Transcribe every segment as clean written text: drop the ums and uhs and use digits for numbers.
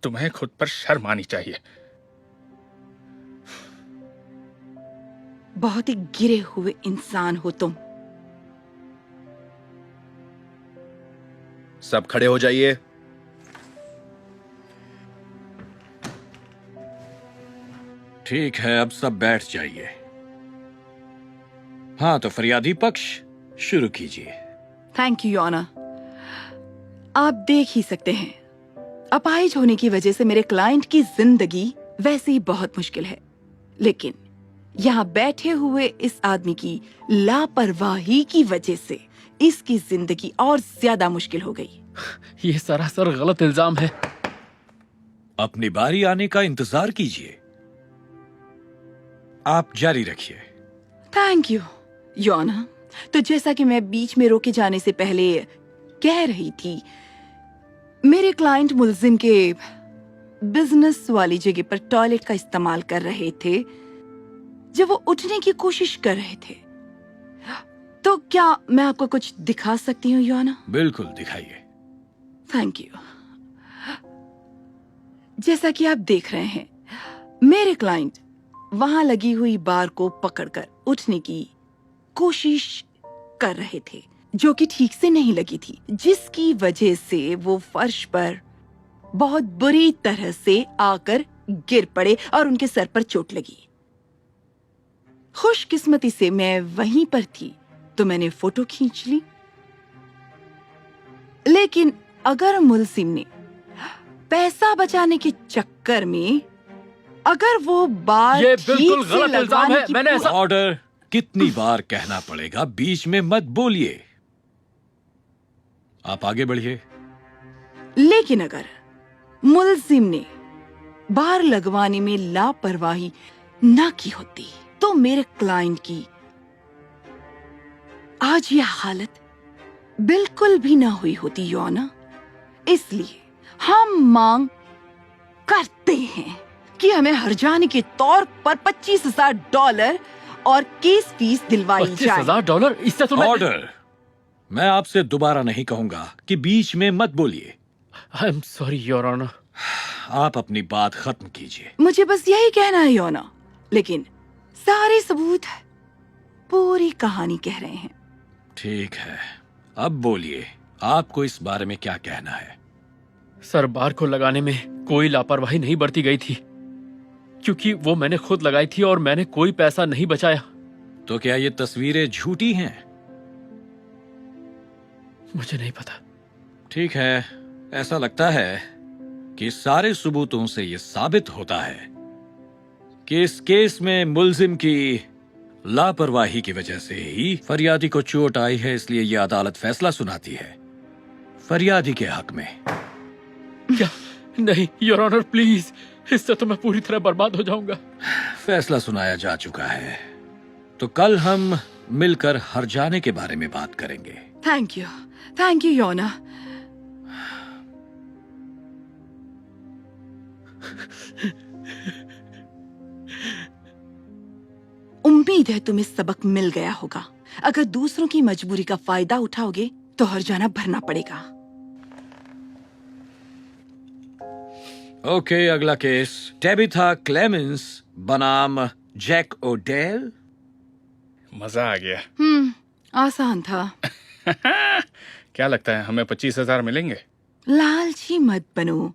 तुम्हें खुद पर शर्म आनी चाहिए। बहुत ही गिरे हुए इंसान हो तुम। सब खड़े हो जाइए। ठीक है, अब सब बैठ जाइए। हाँ, तो फरियादी पक्ष शुरू कीजिए। Thank you your honour. आप देख ही सकते हैं, अपाहिज होने की वजह से मेरे क्लाइंट की जिंदगी वैसे ही बहुत मुश्किल है, लेकिन यहाँ बैठे हुए इस आदमी की लापरवाही की वजह से इसकी जिंदगी और ज्यादा मुश्किल हो गई। ये सरासर गलत इल्जाम है। अपनी बारी आने का इंतजार कीजिए। आप जारी रखिए। Thank you your honour. तो जैसा कि मैं बीच में रोके जाने से पहले कह रही थी, मेरे क्लाइंट मुल्जिम के बिजनेस वाली जगह पर टॉयलेट का इस्तेमाल कर रहे थे जब वो उठने की कोशिश कर रहे थे। तो क्या मैं आपको कुछ दिखा सकती हूँ योर ऑनर? बिल्कुल, दिखाइए। Thank you. जैसा कि आप देख रहे हैं, मेरे क्लाइंट वहां लगी हुई बार को पकड़कर उठने की कोशिश कर रहे थे, जो कि ठीक से नहीं लगी थी, जिसकी वजह से वो फर्श पर बहुत बुरी तरह से आकर गिर पड़े और उनके सर पर चोट लगी। खुशकिस्मती से मैं वहीं पर थी तो मैंने फोटो खींच ली। लेकिन अगर मुल्जिम ने पैसा बचाने के चक्कर में अगर वो बार ये ठीक बिल्कुल से गलत इल्जाम लगवाने है। की मैंने ऐसा ऑर्डर। कितनी बार कहना पड़ेगा, बीच में मत बोलिए। आप आगे बढ़िए। लेकिन अगर मुल्जिम ने बार लगवाने में लापरवाही ना की होती तो मेरे क्लाइंट की आज यह हालत बिल्कुल भी ना हुई होती योना। इसलिए हम मांग करते हैं कि हमें हर्जाने के तौर पर $25,000 और केस फीस दिलवाई जाए। $25,000? इससे तो ऑर्डर। मैं आपसे दोबारा नहीं कहूंगा कि बीच में मत बोलिए। I am sorry your honour. आप अपनी बात खत्म कीजिए। मुझे बस यही कहना है योना, लेकिन सारे सबूत पूरी कहानी कह रहे हैं। ठीक है, अब बोलिए, आपको इस बारे में क्या कहना है? सर, बार को लगाने में कोई लापरवाही नहीं बरती गई थी, क्योंकि वो मैंने खुद लगाई थी और मैंने कोई पैसा नहीं बचाया। तो क्या ये तस्वीरें झूठी हैं? मुझे नहीं पता। ठीक है, ऐसा लगता है कि सारे सबूतों से ये साबित होता है कि इस केस में मुल्जिम की लापरवाही की वजह से ही फरियादी को चोट आई है, इसलिए ये अदालत फैसला सुनाती है फरियादी के हक में। क्या? नहीं योर ऑनर, प्लीज, इससे तो मैं पूरी तरह बर्बाद हो जाऊंगा। फैसला सुनाया जा चुका है, तो कल हम मिलकर हर्जाने के बारे में बात करेंगे। थैंक यू योना। उम्मीद है तुम्हें सबक मिल गया होगा। अगर दूसरों की मजबूरी का फायदा उठाओगे तो हर्जाना भरना पड़ेगा। ओके, अगला केस टेबिथा क्लेमेंस बनाम जैक ओडेल। मजा आ गया। आसान था। क्या लगता है हमें 25,000 मिलेंगे? लालची मत बनो।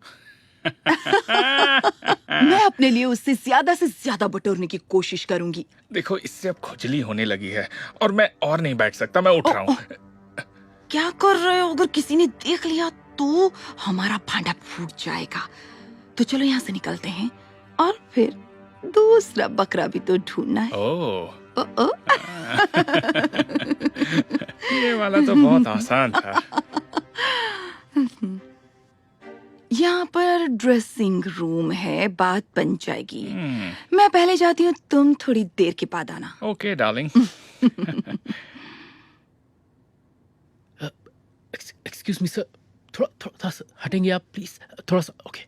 मैं अपने लिए उससे ज्यादा बटोरने की कोशिश करूंगी। देखो, इससे अब खुजली होने लगी है और मैं और नहीं बैठ सकता। मैं उठ रहा हूँ। क्या कर रहे हो? अगर किसी ने देख लिया तो हमारा भांडा फूट जाएगा। तो चलो यहाँ से निकलते हैं और फिर दूसरा बकरा भी तो ढूंढना है। ओ। ये वाला तो बहुत आसान था। यहाँ पर ड्रेसिंग रूम है, बात बन जाएगी। मैं पहले जाती हूँ, तुम थोड़ी देर के बाद आना। Okay darling. Excuse me sir, थोड़ा सा हटेंगे आप प्लीज? थोड़ा सा। ओके।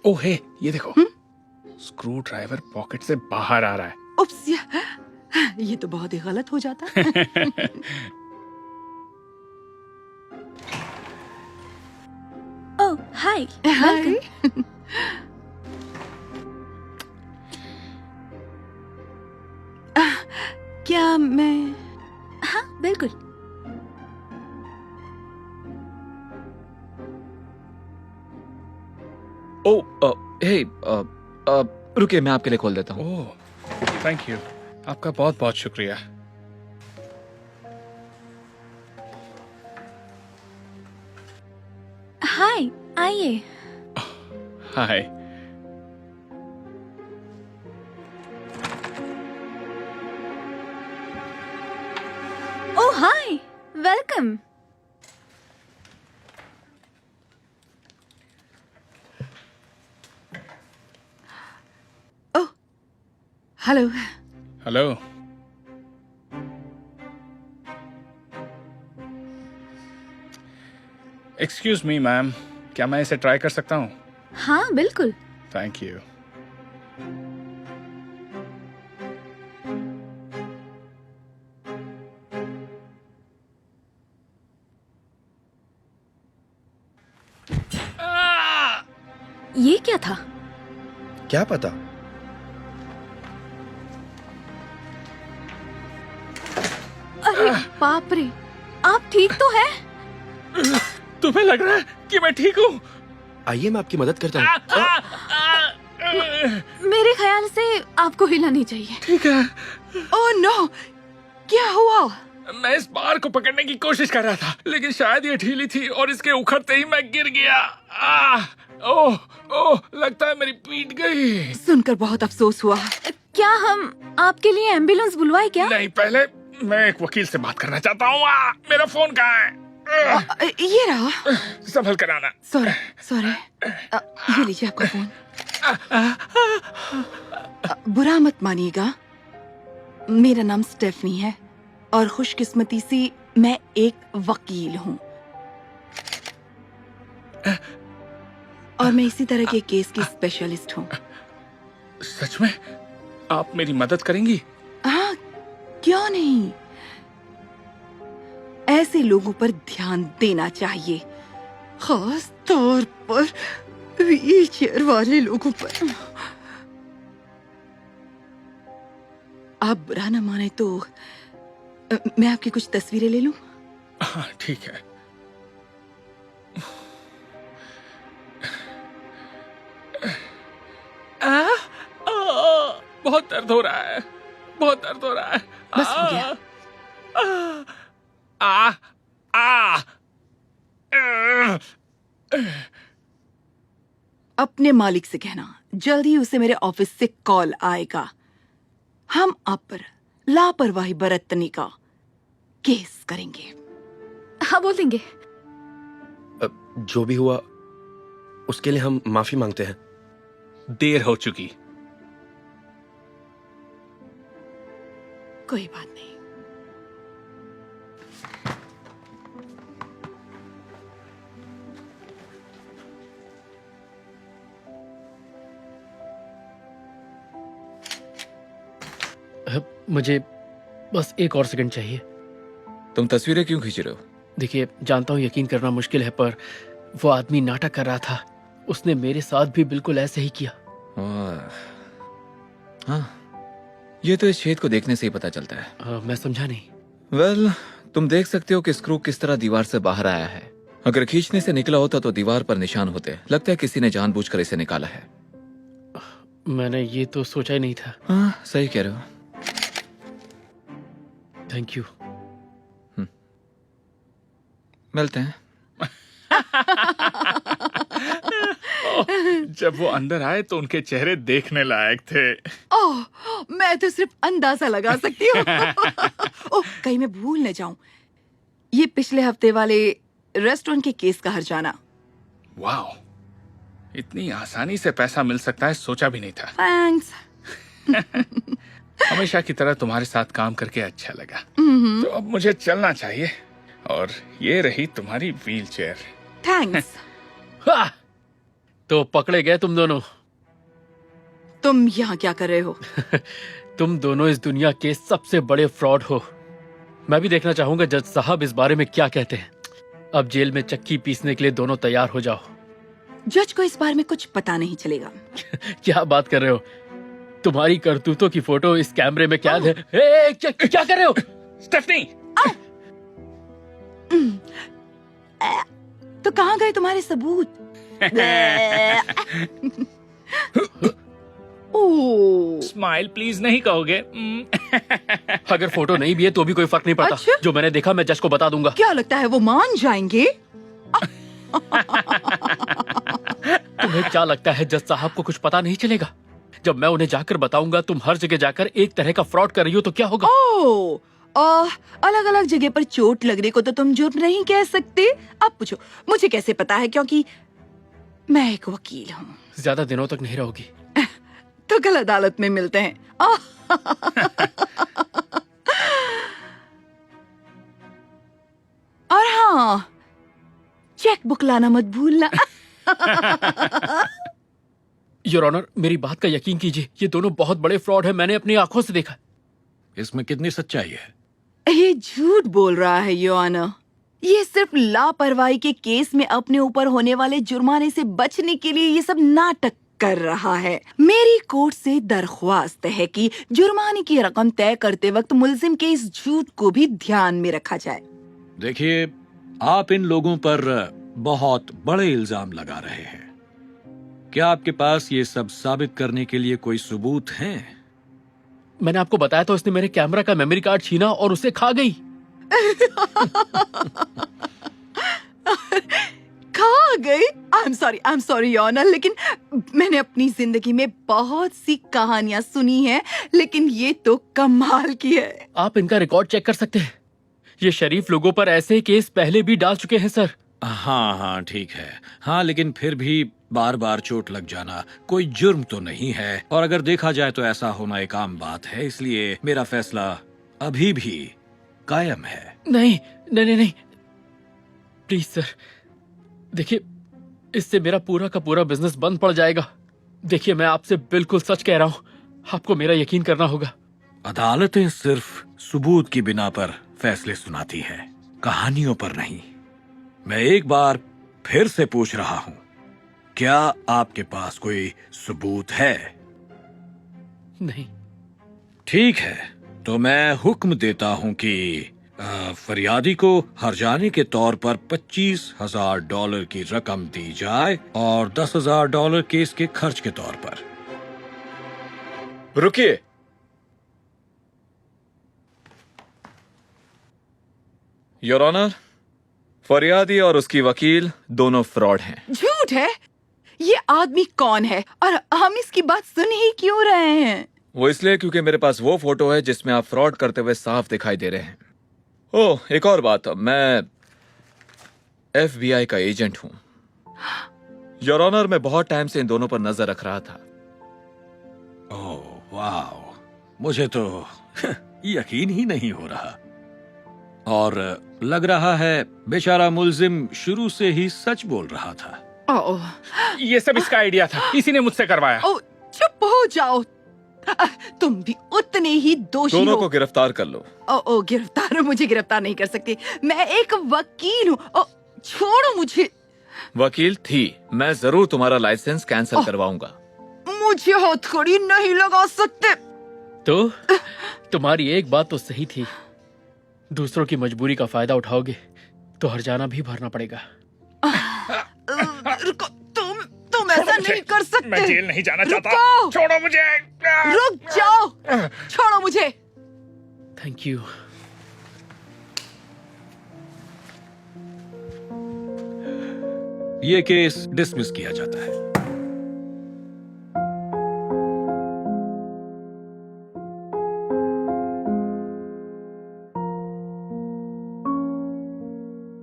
ओह हे, ये देखो, स्क्रू ड्राइवर पॉकेट से बाहर आ रहा है। उप्स, ये तो बहुत ही गलत हो जाता। हाय हाय। वेलकम। क्या मैं हाँ बिल्कुल। ओ हे रुकिए, मैं आपके लिए खोल देता हूँ। ओह थैंक यू, आपका बहुत बहुत शुक्रिया। हाय आइए। Hi. Oh hi welcome. Oh hello. Hello. Excuse me ma'am, क्या मैं इसे ट्राई कर सकता हूँ? हाँ बिल्कुल। Thank you. ये क्या था? क्या पता। अरे बाप रे, आप ठीक तो हैं? तुम्हें लग रहा है कि मैं ठीक हूँ? आइए मैं आपकी मदद करता हूँ। मेरे ख्याल से आपको हिलानी चाहिए। ठीक है। ओह नो, क्या हुआ? मैं इस बार को पकड़ने की कोशिश कर रहा था, लेकिन शायद ये ढीली थी और इसके उखड़ते ही मैं गिर गया। ओह ओह, लगता है मेरी पीट गई। सुनकर बहुत अफसोस हुआ। क्या हम आपके लिए एम्बुलेंस बुलवाए क्या? नहीं, पहले मैं एक वकील से बात करना चाहता हूँ। मेरा फोन कहाँ है? ये रहा। संभल कर आना। Sorry sorry. ये लीजिए आपका फोन। बुरा मत मानिएगा, मेरा नाम स्टेफनी है और खुशकिस्मती से मैं एक वकील हूँ और मैं इसी तरह के केस की स्पेशलिस्ट हूँ। सच में आप मेरी मदद करेंगी? हाँ, क्यों नहीं। ऐसे लोगों पर ध्यान देना चाहिए, खास तौर पर व्हील चेयर वाले लोगों पर। आप बुरा न माने तो मैं आपकी कुछ तस्वीरें ले लूं? हाँ ठीक है। बहुत दर्द हो रहा है, बहुत दर्द हो रहा है। बस हो गया। आ, आ, अपने मालिक से कहना जल्द ही उसे मेरे ऑफिस से कॉल आएगा। हम आप पर लापरवाही बरतने का केस करेंगे। हाँ बोल देंगे। जो भी हुआ उसके लिए हम माफी मांगते हैं। देर हो चुकी। कोई बात नहीं। मुझे बस एक और सेकंड चाहिए। तुम तस्वीरें क्यों खींच रहे हो? देखिए, जानता हूँ यकीन करना मुश्किल है, पर वो आदमी नाटक कर रहा था। उसने मेरे साथ भी बिल्कुल ऐसे ही किया। हाँ, ये तो इस छेद को देखने से ही पता चलता है। मैं समझा नहीं। वेल, तुम देख सकते हो कि स्क्रू किस तरह दीवार से बाहर आया है। अगर खींचने से निकला होता तो दीवार पर निशान होते। लगता है किसी ने जानबूझकर इसे निकाला है। मैंने ये तो सोचा ही नहीं था। हाँ, सही कह रहे हो। Thank you. मिलते हैं। जब वो अंदर आए तो उनके चेहरे देखने लायक थे। ओह, मैं तो सिर्फ अंदाजा लगा सकती हूँ। ओह, कहीं मैं भूल न जाऊं, ये पिछले हफ्ते वाले रेस्टोरेंट के केस का हर्जाना। वाह, इतनी आसानी से पैसा मिल सकता है, सोचा भी नहीं था। थैंक्स। हमेशा की तरह तुम्हारे साथ काम करके अच्छा लगा। तो अब मुझे चलना चाहिए, और ये रही तुम्हारी व्हील चेयर। थैंक्स। हाँ! तो पकड़े गए तुम दोनों। तुम यहाँ क्या कर रहे हो? तुम दोनों इस दुनिया के सबसे बड़े फ्रॉड हो। मैं भी देखना चाहूंगा जज साहब इस बारे में क्या कहते हैं। अब जेल में चक्की पीसने के लिए दोनों तैयार हो जाओ। जज को इस बारे में कुछ पता नहीं चलेगा। क्या बात कर रहे हो? तुम्हारी करतूतों की फोटो इस कैमरे में कैद है। ए, क्या कर रहे हो? स्टेफनी, तो कहाँ गए तुम्हारे सबूत? ओह, स्माइल प्लीज नहीं कहोगे? अगर फोटो नहीं भी है तो भी कोई फर्क नहीं पड़ता। अच्छा? जो मैंने देखा मैं जज को बता दूंगा। क्या लगता है वो मान जाएंगे? तुम्हें क्या लगता है जज साहब को कुछ पता नहीं चलेगा? जब मैं उन्हें जाकर बताऊंगा तुम हर जगह जाकर एक तरह का फ्रॉड कर रही हो तो क्या होगा? ओह, अलग अलग जगह पर चोट लगने को तो तुम जुर्म नहीं कह सकते। अब पूछो मुझे कैसे पता है, क्योंकि मैं एक वकील हूँ। ज्यादा दिनों तक नहीं रहोगी। तो कल अदालत में मिलते हैं। और हाँ, चेक बुक लाना मत भूलना। योर ऑनर, मेरी बात का यकीन कीजिए, ये दोनों बहुत बड़े फ्रॉड हैं। मैंने अपनी आंखों से देखा। इसमें कितनी सच्चाई है? ये झूठ बोल रहा है योर ऑनर। ये सिर्फ लापरवाही के केस में अपने ऊपर होने वाले जुर्माने से बचने के लिए ये सब नाटक कर रहा है। मेरी कोर्ट से दरख्वास्त है कि जुर्माने की रकम तय करते वक्त मुल्जिम के इस झूठ को भी ध्यान में रखा जाए। देखिए, आप इन लोगों पर बहुत बड़े इल्जाम लगा रहे हैं। क्या आपके पास ये सब साबित करने के लिए कोई सबूत हैं? मैंने आपको बताया तो इसने मेरे कैमरा का मेमोरी कार्ड छीना और उसे खा गई। खा गई? I am sorry your honour, लेकिन मैंने अपनी जिंदगी में बहुत सी कहानियां सुनी हैं, लेकिन ये तो कमाल की है। आप इनका रिकॉर्ड चेक कर सकते हैं। ये शरीफ लोगों पर ऐसे केस पहले भी डाल चुके हैं सर। हाँ, ठीक है। हाँ, लेकिन फिर भी बार बार चोट लग जाना कोई जुर्म तो नहीं है, और अगर देखा जाए तो ऐसा होना एक आम बात है। इसलिए मेरा फैसला अभी भी कायम है। नहीं नहीं नहीं नहीं, प्लीज सर, देखिए इससे मेरा पूरा का पूरा बिजनेस बंद पड़ जाएगा। देखिए मैं आपसे बिल्कुल सच कह रहा हूँ, आपको मेरा यकीन करना होगा। अदालतें सिर्फ सबूत की बिना पर फैसले सुनाती है, कहानियों पर नहीं। मैं एक बार फिर से पूछ रहा हूँ, क्या आपके पास कोई सबूत है? नहीं। ठीक है, तो मैं हुक्म देता हूँ कि फरियादी को हर्जाने के तौर पर $25,000 की रकम दी जाए और $10,000 केस के खर्च के तौर पर। रुकिए, योर ऑनर, फरियादी और उसकी वकील दोनों फ्रॉड हैं। झूठ है? ये आदमी कौन है और हम इसकी बात सुन ही क्यों रहे हैं? वो इसलिए क्योंकि मेरे पास वो फोटो है जिसमें आप फ्रॉड करते हुए साफ दिखाई दे रहे हैं। ओह, एक और बात, मैं FBI का एजेंट हूं। योर ऑनर, मैं बहुत टाइम से इन दोनों पर नजर रख रहा था। ओह वाह, मुझे तो यकीन ही नहीं हो रहा। और लग रहा है बेचारा मुल्जिम शुरू से ही सच बोल रहा था। ओह, ये सब इसका आइडिया था, इसी ने मुझसे करवाया। ओह, चुप हो जाओ। तुम भी उतने ही दोषी दोनों हो। को गिरफ्तार कर लो। ओ गिरफ्तार? मुझे गिरफ्तार नहीं कर सकती, मैं एक वकील हूँ। छोड़ो मुझे। वकील थी, मैं जरूर तुम्हारा लाइसेंस कैंसिल करवाऊंगा। मुझे हथकड़ी नहीं लगा सकते। तो तुम्हारी एक बात तो सही थी, दूसरों की मजबूरी का फायदा उठाओगे तो हर्जाना भी भरना पड़ेगा। रुको, तुम ऐसा नहीं कर सकते। मैं जेल नहीं जाना चाहता। रुको। छोड़ो मुझे। रुक जाओ, छोड़ो मुझे। Thank you. ये केस डिसमिस किया जाता है।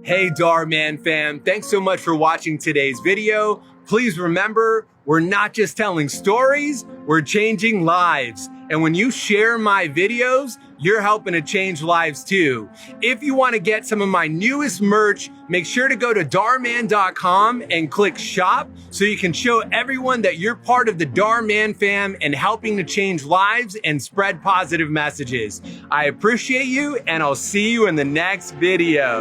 Hey Darman fam, thanks so much for watching today's video. Please remember, we're not just telling stories, we're changing lives. And when you share my videos, you're helping to change lives too. If you want to get some of my newest merch, make sure to go to darman.com and click shop so you can show everyone that you're part of the Darman fam and helping to change lives and spread positive messages. I appreciate you and I'll see you in the next video.